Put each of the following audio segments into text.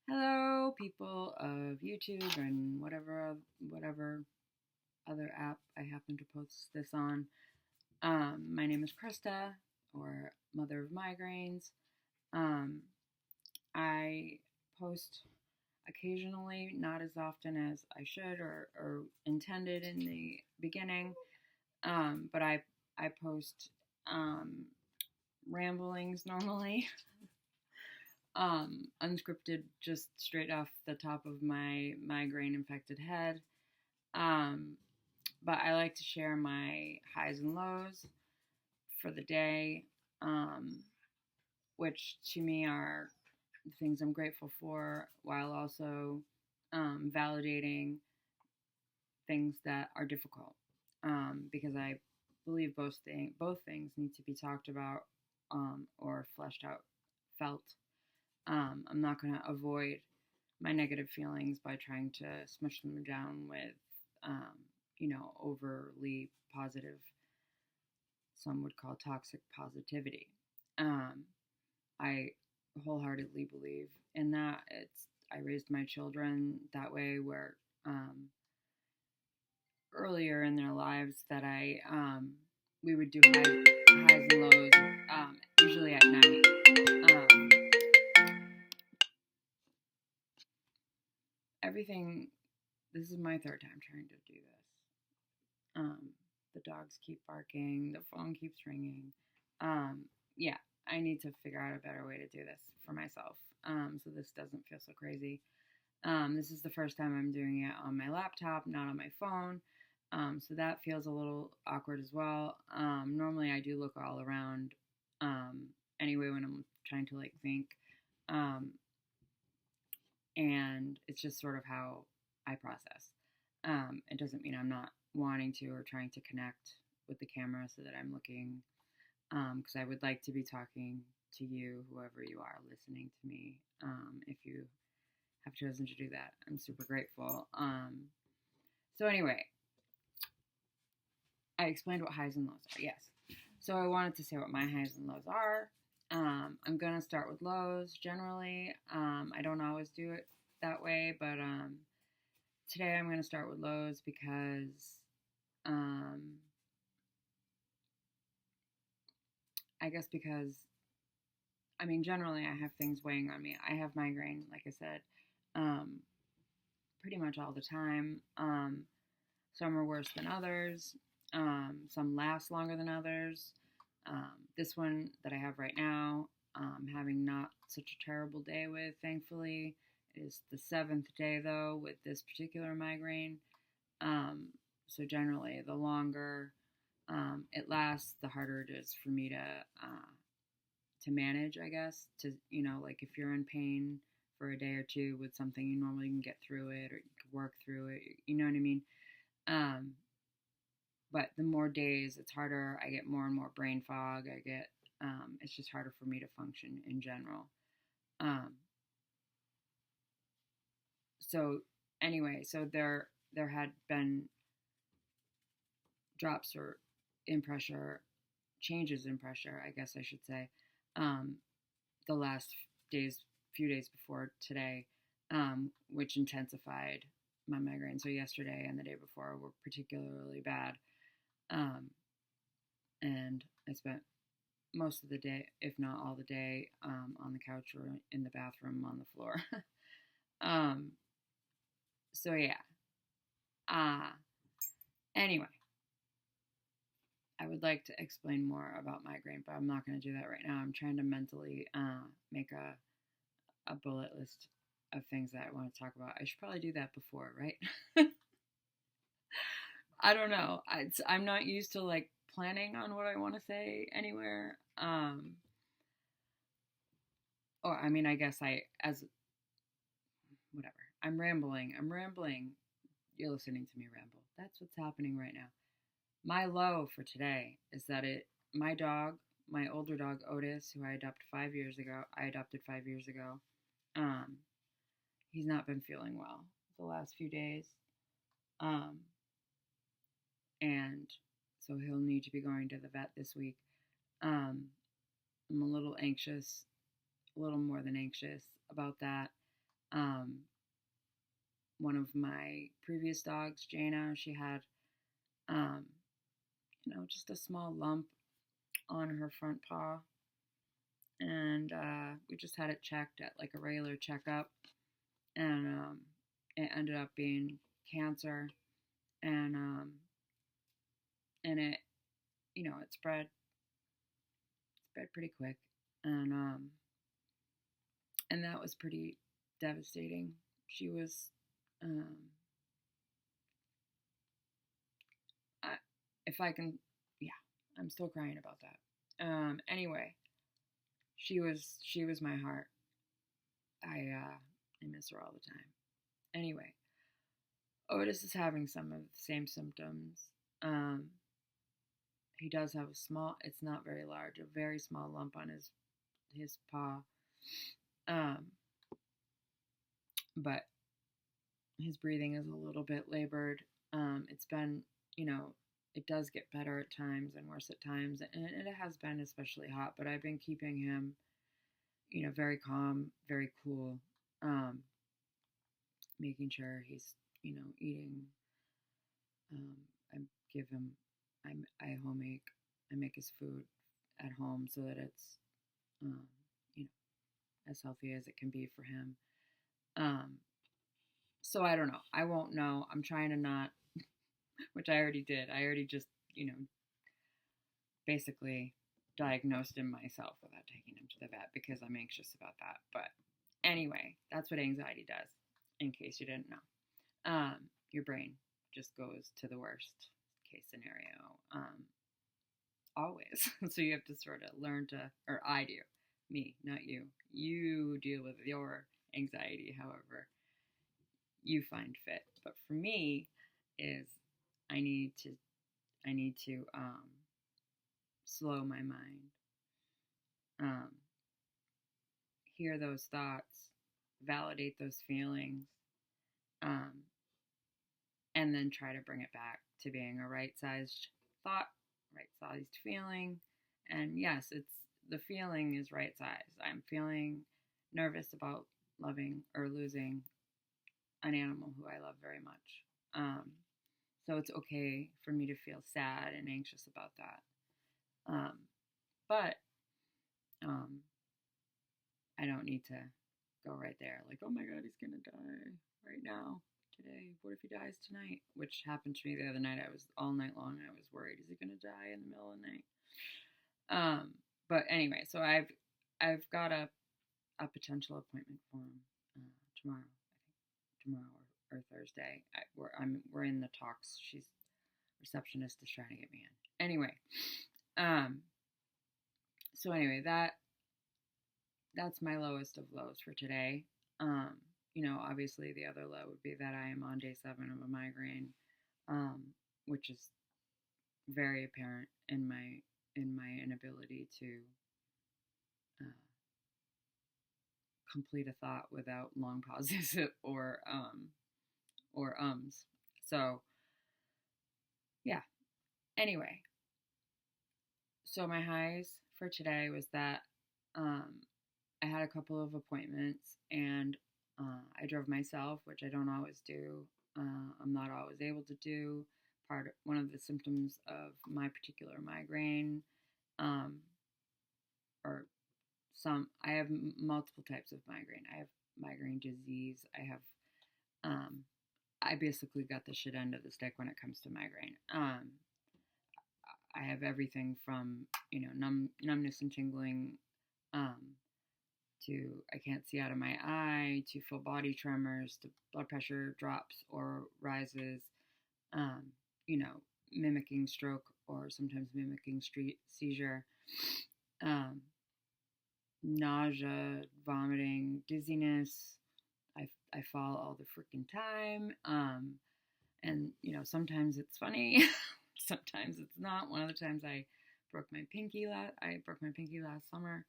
Hello, people of YouTube and whatever other app I happen to post this on. My name is Krista, or Mother of Migraines. Um, I post occasionally, not as often as I should or intended in the beginning, but I post ramblings normally. Unscripted, just straight off the top of my migraine infected head. Um, but I like to share my highs and lows for the day, which to me are the things I'm grateful for, while also validating things that are difficult. Because I believe both things need to be talked about or fleshed out, felt. I'm not going to avoid my negative feelings by trying to smush them down with, overly positive, some would call toxic positivity. Um, I wholeheartedly believe in that. I raised my children that way, where earlier in their lives that we would do highs and lows, usually at night. Um, Everything. This is my third time trying to do this. The dogs keep barking. The phone keeps ringing. Um, yeah, I need to figure out a better way to do this for myself, so this doesn't feel so crazy. This is the first time I'm doing it on my laptop, not on my phone. So that feels a little awkward as well. Normally I do look all around anyway when I'm trying to think. Um, and it's just sort of how I process. It doesn't mean I'm not wanting to or trying to connect with the camera so that I'm looking, because I would like to be talking to you, whoever you are listening to me. If you have chosen to do that, I'm super grateful. So anyway, I explained what highs and lows are. Yes. So I wanted to say what my highs and lows are. I'm going to start with lows generally. I don't always do it that way, but today I'm going to start with lows because I guess because, generally I have things weighing on me. I have migraine, like I said, um, pretty much all the time. Some are worse than others. Some last longer than others. This one that I have right now, having not such a terrible day with, thankfully, is the seventh day, though, with this particular migraine. So generally, the longer it lasts, the harder it is for me to manage, I guess. Like if you're in pain for a day or two with something, you normally can get through it or you can work through it. You know what I mean? Um, but the more days, it's harder. I get more and more brain fog. It's just harder for me to function in general. Um, so anyway, there had been drops or in pressure, changes in pressure, I guess I should say, um, the last few days before today, which intensified my migraine. So yesterday and the day before were particularly bad. And I spent most of the day, if not all the day, on the couch or in the bathroom on the floor. um, so yeah. Uh, anyway, I would like to explain more about migraine, but I'm not going to do that right now. I'm trying to mentally make a bullet list of things that I want to talk about. I should probably do that before, right? I don't know. I'm not used to planning on what I want to say anywhere. Or I guess as whatever. I'm rambling. You're listening to me ramble. That's what's happening right now. My low for today is that my older dog Otis, who I adopted 5 years ago, um, he's not been feeling well the last few days. Um, and so he'll need to be going to the vet this week. Um, I'm a little anxious, a little more than anxious about that. Um, one of my previous dogs, Jaina, she had, um, just a small lump on her front paw, and we just had it checked at like a regular checkup, and it ended up being cancer, and and it, it spread pretty quick, and that was pretty devastating. She was, um, I, if I can, yeah, I'm still crying about that. Anyway, she was my heart. I miss her all the time. Anyway, Otis is having some of the same symptoms. Um, he does have a small, it's not very large, a very small lump on his paw. Um, but his breathing is a little bit labored. It's been, it does get better at times and worse at times, and it has been especially hot. But I've been keeping him, very calm, very cool, making sure he's, eating. Um, I give him, I home make, I make his food at home so that it's, um, you know, as healthy as it can be for him. Um, so I don't know. I won't know. I'm trying to not, which I already did. I already just, basically diagnosed him myself without taking him to the vet because I'm anxious about that. But anyway, that's what anxiety does, in case you didn't know. Your brain just goes to the worst case scenario, always. So you have to sort of learn to, or I do, me, not you. You deal with your anxiety however you find fit. But for me, is I need to slow my mind, um, hear those thoughts, validate those feelings, um, and then try to bring it back to being a right-sized thought, right-sized feeling. And yes, the feeling is right-sized. I'm feeling nervous about loving or losing an animal who I love very much. So it's okay for me to feel sad and anxious about that. But I don't need to go right there. Like, oh my God, he's going to die right now, today. What if he dies tonight? Which happened to me the other night. All night long, I was worried, is he going to die in the middle of the night? But anyway, so I've got a potential appointment for him tomorrow. I think tomorrow or Thursday. We're in the talks. Receptionist is trying to get me in. Anyway, so anyway, that's my lowest of lows for today. Obviously the other low would be that I am on day 7 of a migraine, which is very apparent in my inability to complete a thought without long pauses or ums. So yeah. Anyway, so my highs for today was that I had a couple of appointments, and I drove myself, which I don't always do. I'm not always able to do. One of the symptoms of my particular migraine, or I have multiple types of migraine. I have migraine disease. I basically got the shit end of the stick when it comes to migraine. I have everything from, numbness and tingling, to I can't see out of my eye, to full body tremors, to blood pressure drops or rises, mimicking stroke or sometimes mimicking seizure, nausea, vomiting, dizziness. I fall all the freaking time. And, sometimes it's funny, sometimes it's not. One of the times I broke my pinky last summer.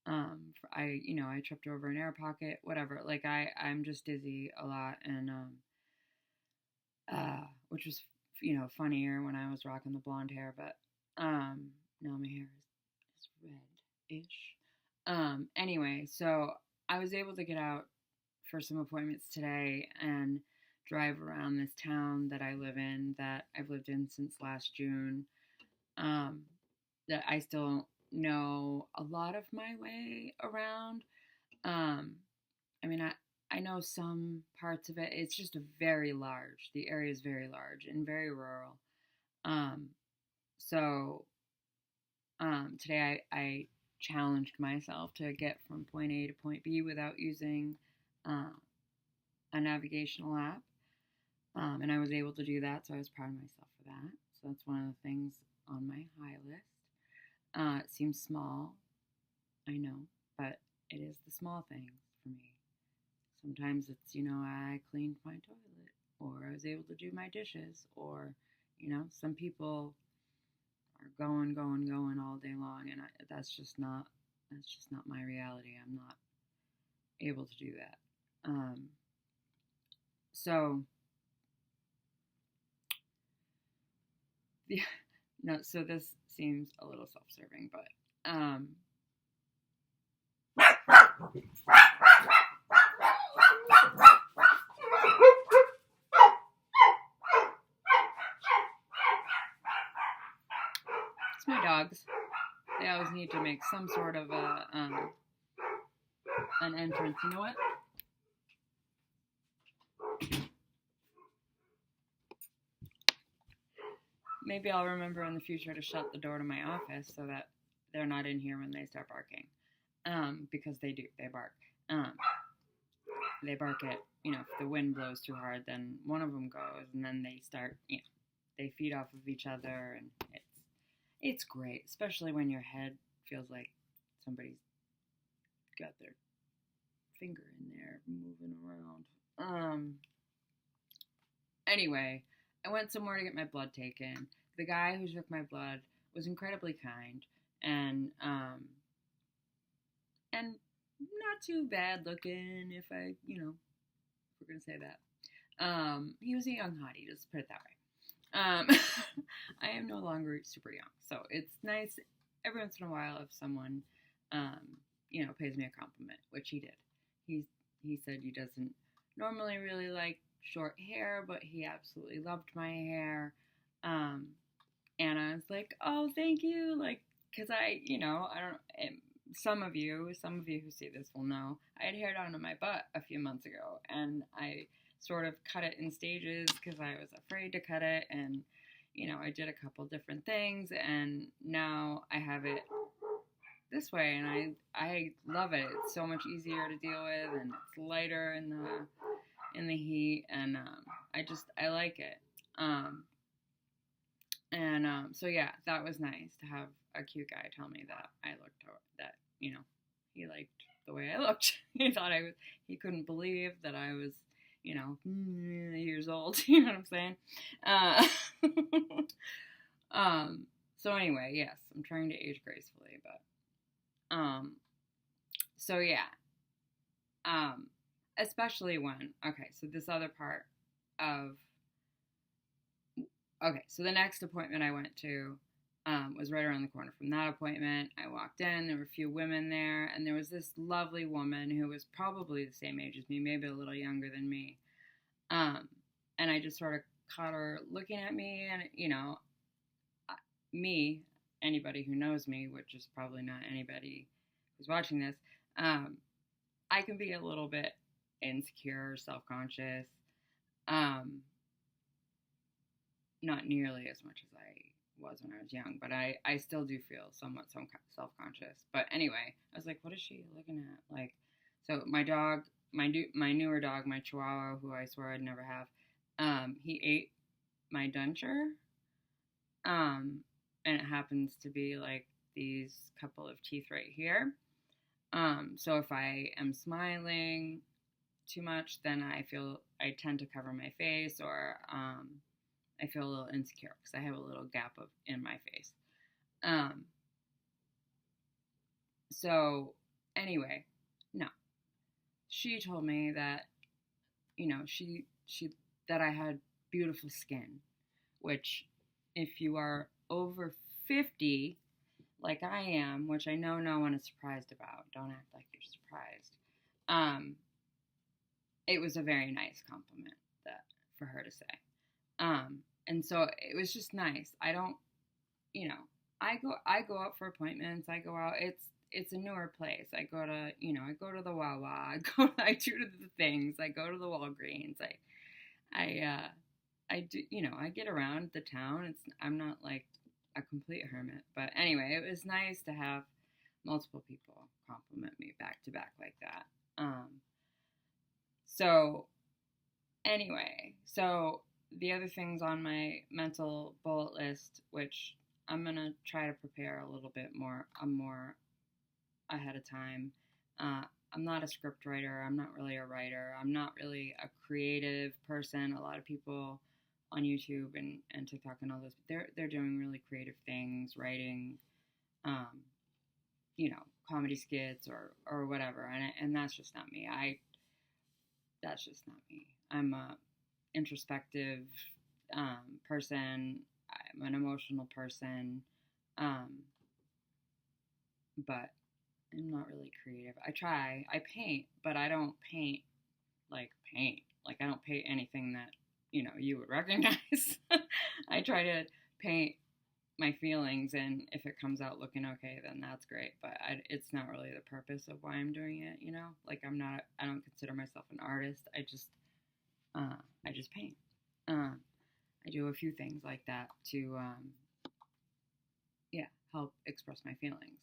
I tripped over an air pocket, whatever. Like I'm just dizzy a lot, and which was funnier when I was rocking the blonde hair, but now my hair is red-ish. Anyway, so I was able to get out for some appointments today and drive around this town that I live in, that I've lived in since last June, that I still know a lot of my way around. Um, I mean, I know some parts of it. It's just the area is very large and very rural. Um, so today I challenged myself to get from point A to point B without using uh, a navigational app. And I was able to do that, so I was proud of myself for that. So that's one of the things on my high list. It seems small, I know, but it is the small things for me. Sometimes it's, I cleaned my toilet, or I was able to do my dishes, or, some people are going all day long, and that's just not my reality. I'm not able to do that. So yeah, no. So this seems a little self-serving, but it's my dogs. They always need to make some sort of an entrance. You know what? Maybe I'll remember in the future to shut the door to my office so that they're not in here when they start barking. Because they do. They bark. They bark at, if the wind blows too hard, then one of them goes, and then they start, they feed off of each other, and it's great, especially when your head feels like somebody's got their finger in there moving around. Anyway, I went somewhere to get my blood taken. The guy who took my blood was incredibly kind and not too bad looking, if we're gonna say that. He was a young hottie, just put it that way. I am no longer super young, so it's nice every once in a while if someone, pays me a compliment, which he did. He said he doesn't normally really like short hair, but he absolutely loved my hair. And I was like, oh, thank you, like, because I don't. Some of you who see this will know I had hair down to my butt a few months ago, and I sort of cut it in stages because I was afraid to cut it, and I did a couple different things, and now I have it this way, and I love it. It's so much easier to deal with, and it's lighter in the heat, and I like it. So yeah, that was nice to have a cute guy tell me that he liked the way I looked. He couldn't believe that I was, years old. You know what I'm saying? So anyway, yes, I'm trying to age gracefully, but, so yeah, especially when, so this other part of, so the next appointment I went to, was right around the corner from that appointment. I walked in, there were a few women there, and there was this lovely woman who was probably the same age as me, maybe a little younger than me. And I just sort of caught her looking at me, and, anybody who knows me, which is probably not anybody who's watching this, I can be a little bit insecure, self-conscious, not nearly as much as I was when I was young, but I still do feel somewhat self-conscious. But anyway, I was like, what is she looking at? Like, so my dog, my newer dog, my Chihuahua, who I swore I'd never have, he ate my denture, and it happens to be like these couple of teeth right here. So if I am smiling too much, then I tend to cover my face, or I feel a little insecure because I have a little gap in my face. So anyway, no. She told me that, she that I had beautiful skin, which if you are over 50, like I am, which I know no one is surprised about, don't act like you're surprised. it was a very nice compliment that for her to say. And so it was just nice. I don't, you know, I go out for appointments. I go out. It's a newer place. I go to, I go to the Wawa. I do the things. I go to the Walgreens. I do, I get around the town. I'm not like a complete hermit, but anyway, it was nice to have multiple people compliment me back to back like that. So anyway, so the other things on my mental bullet list, which I'm gonna try to prepare a little bit more, more ahead of time. Uh, I'm not a script writer. I'm not really a writer. I'm not really a creative person. A lot of people on YouTube and TikTok and all this, they're doing really creative things, writing, um, comedy skits or whatever, and that's just not me. That's just not me. I'm a introspective person. I'm an emotional person, but I'm not really creative. I try. I paint, but I don't paint like paint. Like I don't paint anything that you would recognize. I try to paint my feelings, and if it comes out looking okay, then that's great. But it's not really the purpose of why I'm doing it. Like I don't consider myself an artist. I just paint. I do a few things like that to help express my feelings.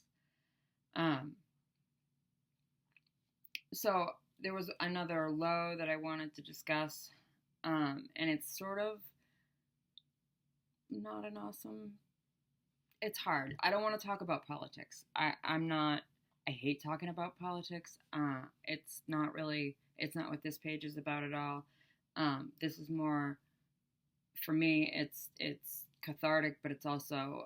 So there was another low that I wanted to discuss, and it's sort of not an awesome. It's hard. I don't want to talk about politics. I'm not. I hate talking about politics. It's not really. It's not what this page is about at all. This is more, for me. It's cathartic, but it's also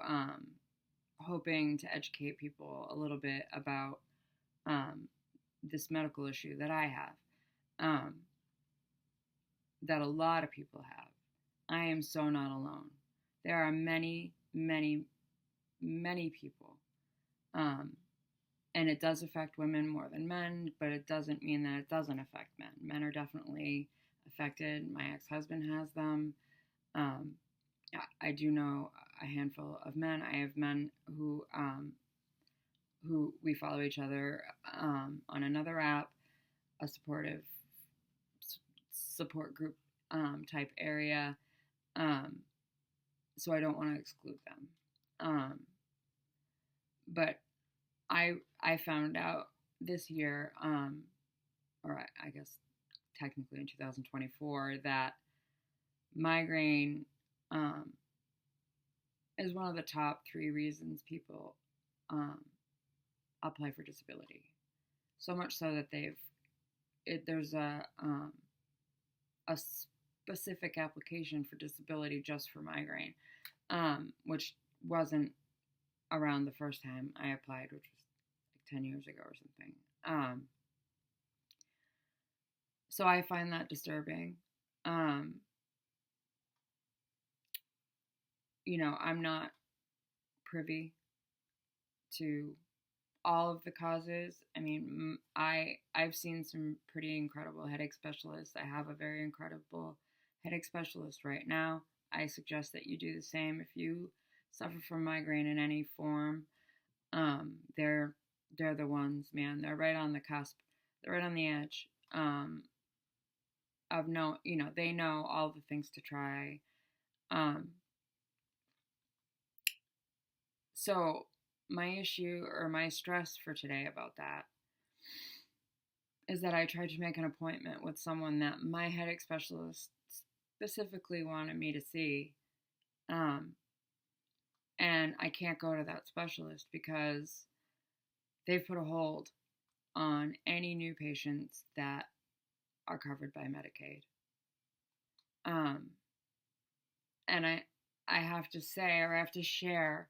hoping to educate people a little bit about this medical issue that I have, that a lot of people have. I am so not alone. There are many, many, many people. And it does affect women more than men, but it doesn't mean that it doesn't affect men. Men are definitely affected. My ex-husband has them. I do know a handful of men. I have men who we follow each other on another app, a supportive support group type area. So I don't want to exclude them. But I found out this year, or I guess technically in 2024, that migraine is one of the top 3 reasons people apply for disability. So much so that there's a specific application for disability just for migraine, which wasn't around the first time I applied, which was like 10 years ago or something. So I find that disturbing. I'm not privy to all of the causes. I mean, I've seen some pretty incredible headache specialists. I have a very incredible headache specialist right now. I suggest that you do the same if you suffer from migraine in any form. They're the ones, man. They're right on the cusp. They're right on the edge. Of they know all the things to try. So my issue or my stress for today about that is that I tried to make an appointment with someone that my headache specialist specifically wanted me to see. And I can't go to that specialist because they've put a hold on any new patients that are covered by Medicaid. And I have to say, or I have to share,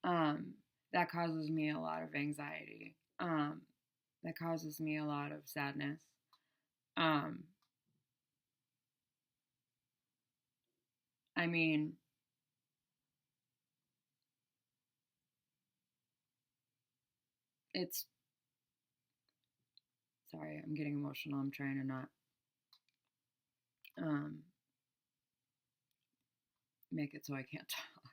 that causes me a lot of anxiety. That causes me a lot of sadness. I mean, sorry, I'm getting emotional. I'm trying to not um, make it so I can't talk.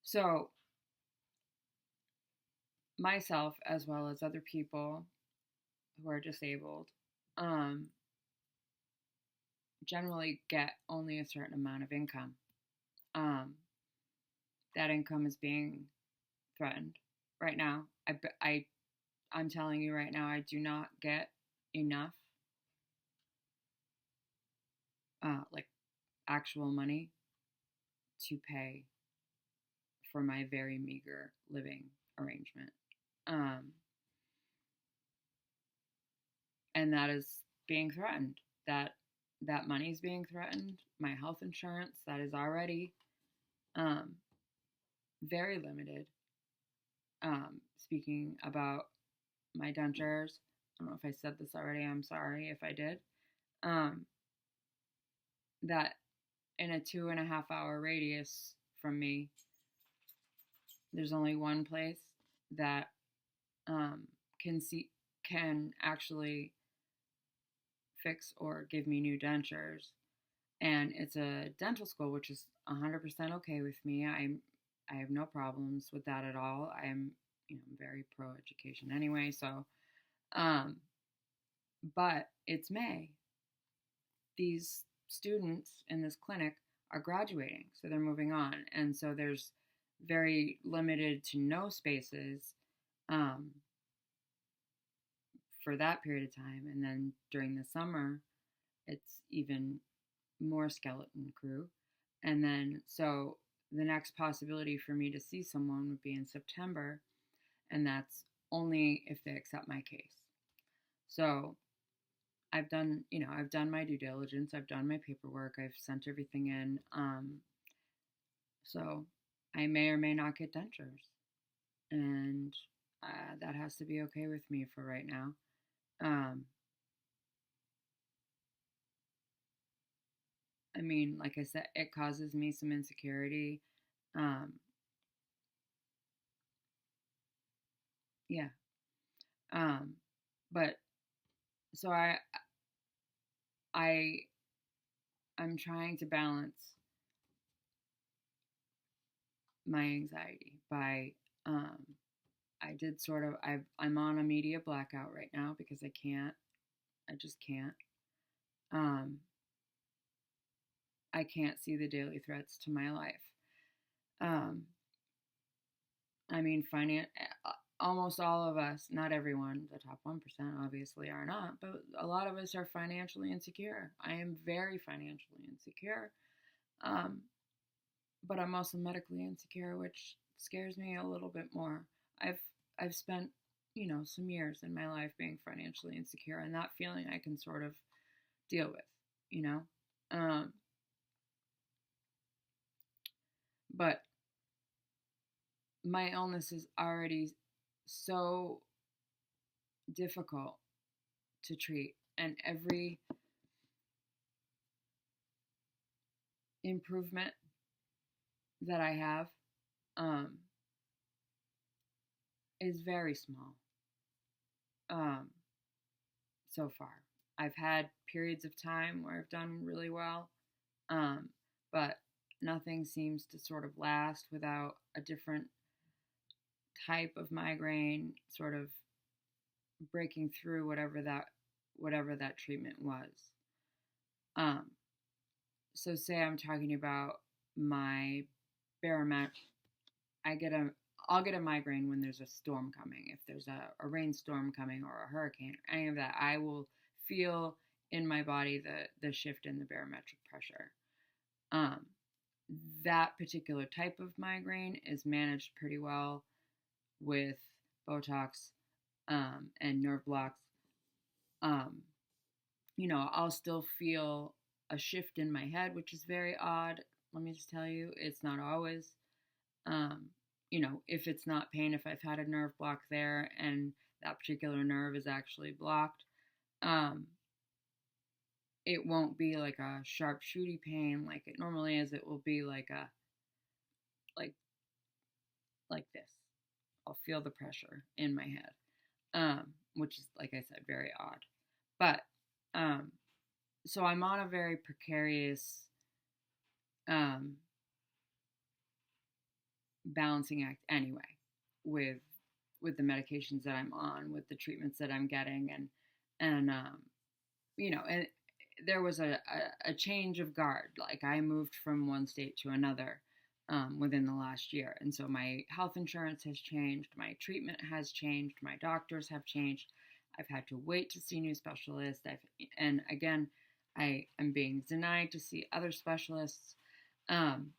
So myself, as well as other people who are disabled, um, generally get only a certain amount of income. Um, that income is being threatened right now. I'm telling you right now, I do not get enough, like actual money to pay for my very meager living arrangement. Um, and that is being threatened. That money is being threatened. My health insurance that is already um, very limited. Speaking about my dentures, I don't know if I said this already. I'm sorry if I did. Um, that in a 2.5 hour radius from me, there's only one place that um, can actually fix or give me new dentures, and it's a dental school, which is 100% okay with me. I have no problems with that at all. I'm very pro education anyway. So, um, but it's May. These students in this clinic are graduating, so they're moving on, and so there's very limited to no spaces um, for that period of time. And then during the summer, it's even more skeleton crew. And then, so the next possibility for me to see someone would be in September, and that's only if they accept my case. So I've done my due diligence, I've done my paperwork, I've sent everything in. So I may or may not get dentures, and that has to be okay with me for right now. Um, I mean, like I said, it causes me some insecurity. Um, yeah. Um, but so I I'm trying to balance my anxiety by um I did sort of I'm on a media blackout right now because I just can't. Um I can't see the daily threats to my life. Um I mean, almost all of us, not everyone, the top 1% obviously are not, but a lot of us are financially insecure. I am very financially insecure. Um, but I'm also medically insecure, which scares me a little bit more. I've I've spent, some years in my life being financially insecure, and that feeling I can sort of deal with, you know. Um, but my illness is already so difficult to treat, and every improvement that I have um, is very small um, so far. I've had periods of time where I've done really well, um, but nothing seems to sort of last without a different type of migraine sort of breaking through whatever that treatment was. Um, so say I'm talking about my barometric. I get a I'll get a migraine when there's a storm coming. If there's a rainstorm coming or a hurricane or any of that, I will feel in my body the shift in the barometric pressure. Um, that particular type of migraine is managed pretty well with Botox and nerve blocks. Um, I'll still feel a shift in my head, which is very odd. Let me just tell you, it's not always. Um, if it's not pain, if I've had a nerve block there and that particular nerve is actually blocked, um, it won't be like a sharp shooty pain like it normally is. It will be like like this. I'll feel the pressure in my head. which is, like I said, very odd. But um, so I'm on a very precarious um, balancing act anyway, with the medications that I'm on, with the treatments that I'm getting, and and there was a change of guard. Like, I moved from one state to another within the last year. And so my health insurance has changed, my treatment has changed, my doctors have changed. I've had to wait to see new specialists. And again, I am being denied to see other specialists. Um,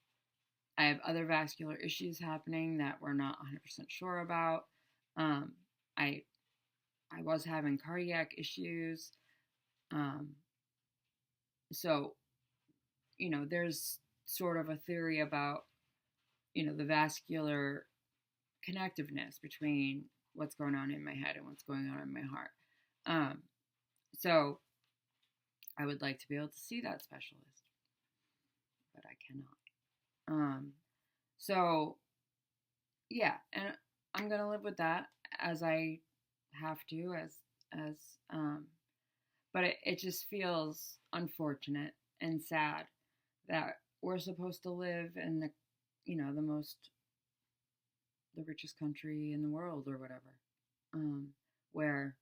I have other vascular issues happening that we're not 100% sure about. Um, I I was having cardiac issues. Um, so, there's sort of a theory about, the vascular connectiveness between what's going on in my head and what's going on in my heart. Um, so I would like to be able to see that specialist, but I cannot. So yeah, and I'm gonna live with that as I have to, as um, but it just feels unfortunate and sad that we're supposed to live in the richest country in the world or whatever, where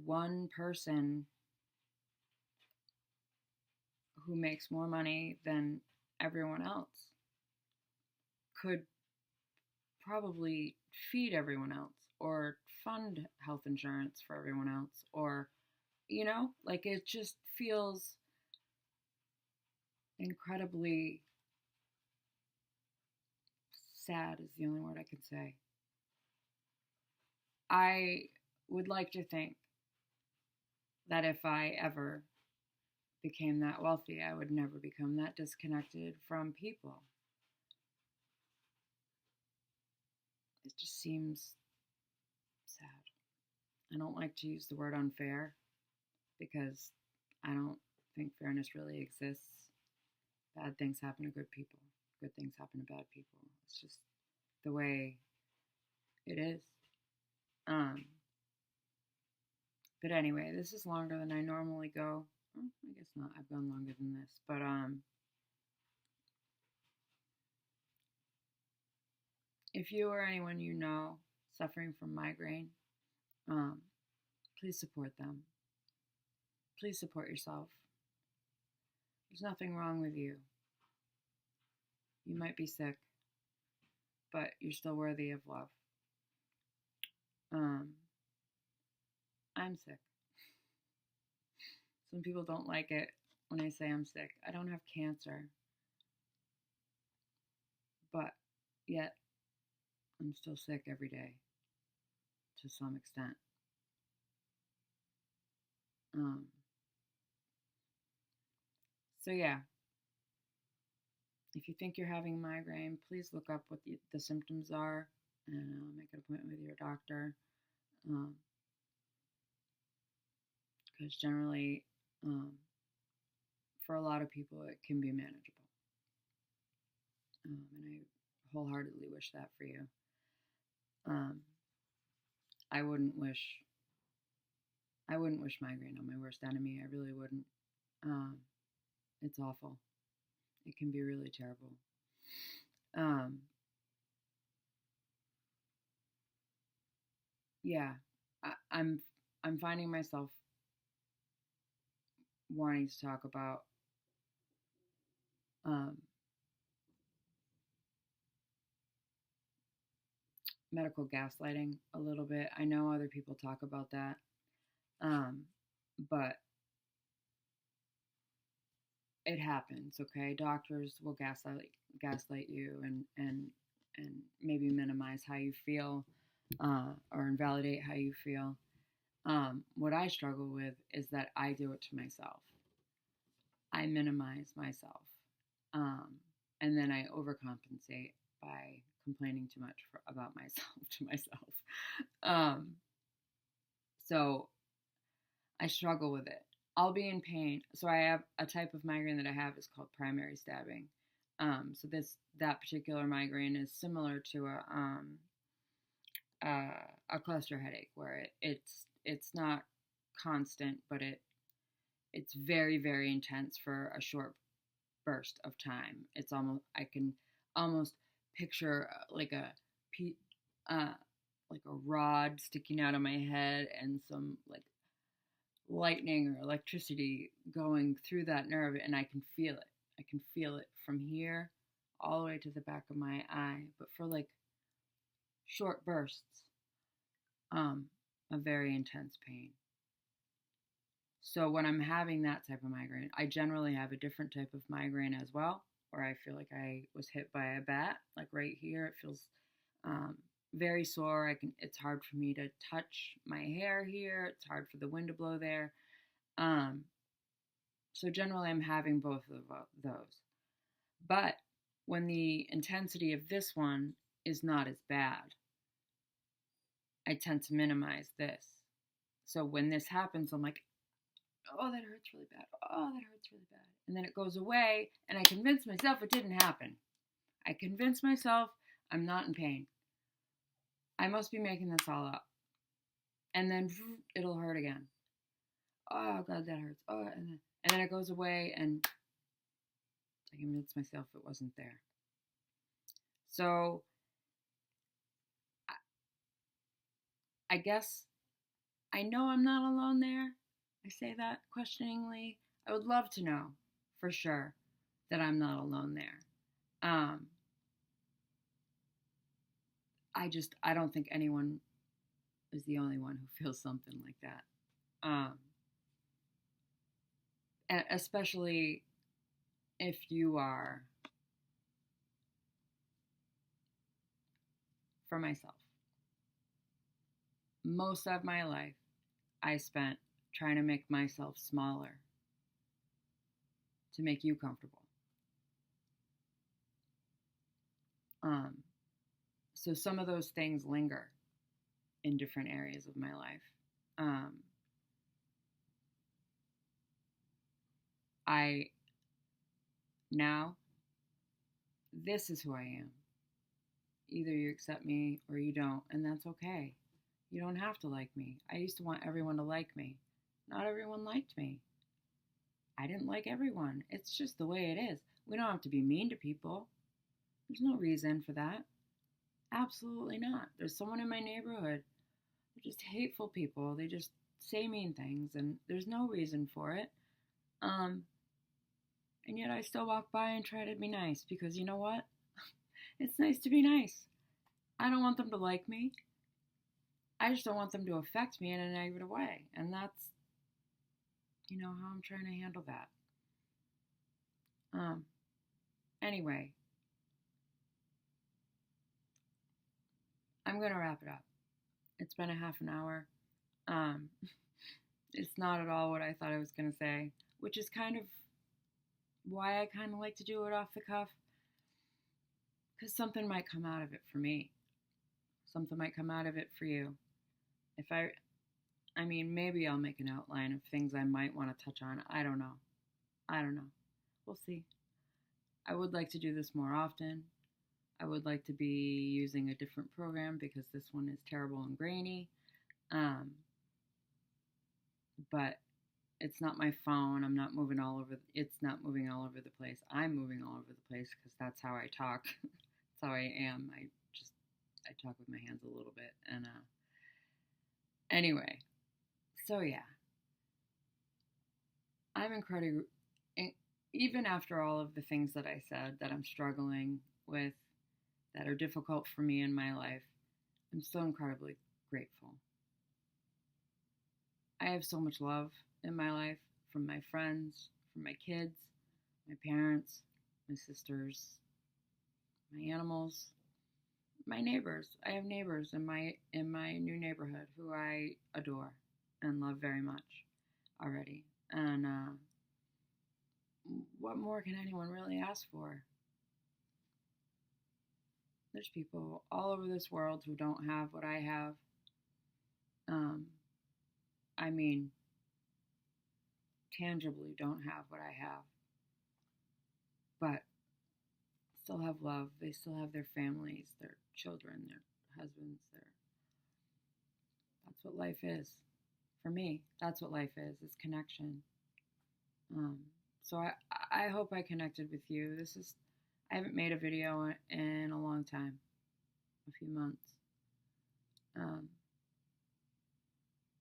one person who makes more money than everyone else could probably feed everyone else or fund health insurance for everyone else, or like, it just feels incredibly sad is the only word I could say. I would like to think that if I ever became that wealthy, I would never become that disconnected from people. It just seems sad. I don't like to use the word unfair because I don't think fairness really exists. Bad things happen to good people. Good things happen to bad people. It's just the way it is. But anyway, this is longer than I normally go. Well, I guess not. I've gone longer than this. But if you or anyone you know suffering from migraine, please support them. Please support yourself. There's nothing wrong with you. You might be sick, but you're still worthy of love. I'm sick. Some people don't like it when I say I'm sick. I don't have cancer, but yet I'm still sick every day to some extent. So yeah, if you think you're having migraine, please look up what the symptoms are and make an appointment with your doctor. Because generally, for a lot of people, it can be manageable. And I wholeheartedly wish that for you. I wouldn't wish migraine on my worst enemy. I really wouldn't. It's awful. It can be really terrible. Yeah, I'm finding myself wanting to talk about medical gaslighting a little bit. I know other people talk about that, but it happens. Okay, doctors will gaslight you and maybe minimize how you feel, or invalidate how you feel. What I struggle with is that I do it to myself. I minimize myself, and then I overcompensate by complaining too much about myself to myself. So I struggle with it. I'll be in pain. So I have a type of migraine that I have is called primary stabbing. So that particular migraine is similar to a cluster headache where it's not constant, but it's very, very intense for a short burst of time. It's almost, I can almost picture uh, like a rod sticking out of my head and some like lightning or electricity going through that nerve, and I can feel it. I can feel it from here all the way to the back of my eye, but for like short bursts of very intense pain. So when I'm having that type of migraine, I generally have a different type of migraine as well, where I feel like I was hit by a bat, like right here. It feels very sore. It's hard for me to touch my hair here. It's hard for the wind to blow there. So generally I'm having both of those. But when the intensity of this one is not as bad, I tend to minimize this. So when this happens, I'm like, oh, that hurts really bad. Oh, that hurts really bad. And then it goes away, and I convince myself it didn't happen. I convince myself I'm not in pain. I must be making this all up. And then it'll hurt again. Oh, God, that hurts. Oh, and then it goes away, and I convince myself it wasn't there. So I guess I know I'm not alone there. I say that questioningly. I would love to know for sure that I'm not alone there. I don't think anyone is the only one who feels something like that. And especially if you are, for myself, most of my life I spent trying to make myself smaller to make you comfortable. So some of those things linger in different areas of my life. Now, this is who I am. Either you accept me or you don't, and that's okay. You don't have to like me. I used to want everyone to like me. Not everyone liked me. I didn't like everyone. It's just the way it is. We don't have to be mean to people. There's no reason for that. Absolutely not. There's someone in my neighborhood. They're just hateful people. They just say mean things, and there's no reason for it. And yet I still walk by and try to be nice because you know what? It's nice to be nice. I don't want them to like me. I just don't want them to affect me in a negative way. And that's, how I'm trying to handle that. Anyway, I'm going to wrap it up. It's been a half an hour. It's not at all what I thought I was going to say, which is kind of why I kind of like to do it off the cuff. Because something might come out of it for me. Something might come out of it for you. Maybe I'll make an outline of things I might want to touch on. I don't know. We'll see. I would like to do this more often. I would like to be using a different program because this one is terrible and grainy. But it's not my phone. I'm not moving all over. It's not moving all over the place. I'm moving all over the place because that's how I talk. That's how I am. I talk with my hands a little bit. And anyway, so yeah, I'm incredibly, even after all of the things that I said that I'm struggling with, that are difficult for me in my life, I'm so incredibly grateful. I have so much love in my life from my friends, from my kids, my parents, my sisters, my animals, my neighbors. I have neighbors in my new neighborhood who I adore and love very much already. And what more can anyone really ask for? There's people all over this world who don't have what I have. Tangibly don't have what I have, but still have love. They still have their families, their children, their husbands, their That's what life is. For me, that's what life is connection. Um, so I hope I connected with you. I haven't made a video in a long time, a few months. Um,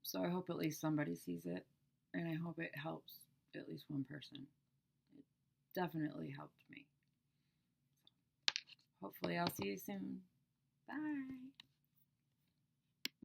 so I hope at least somebody sees it, and I hope it helps at least one person. It definitely helped me. Hopefully I'll see you soon. Bye.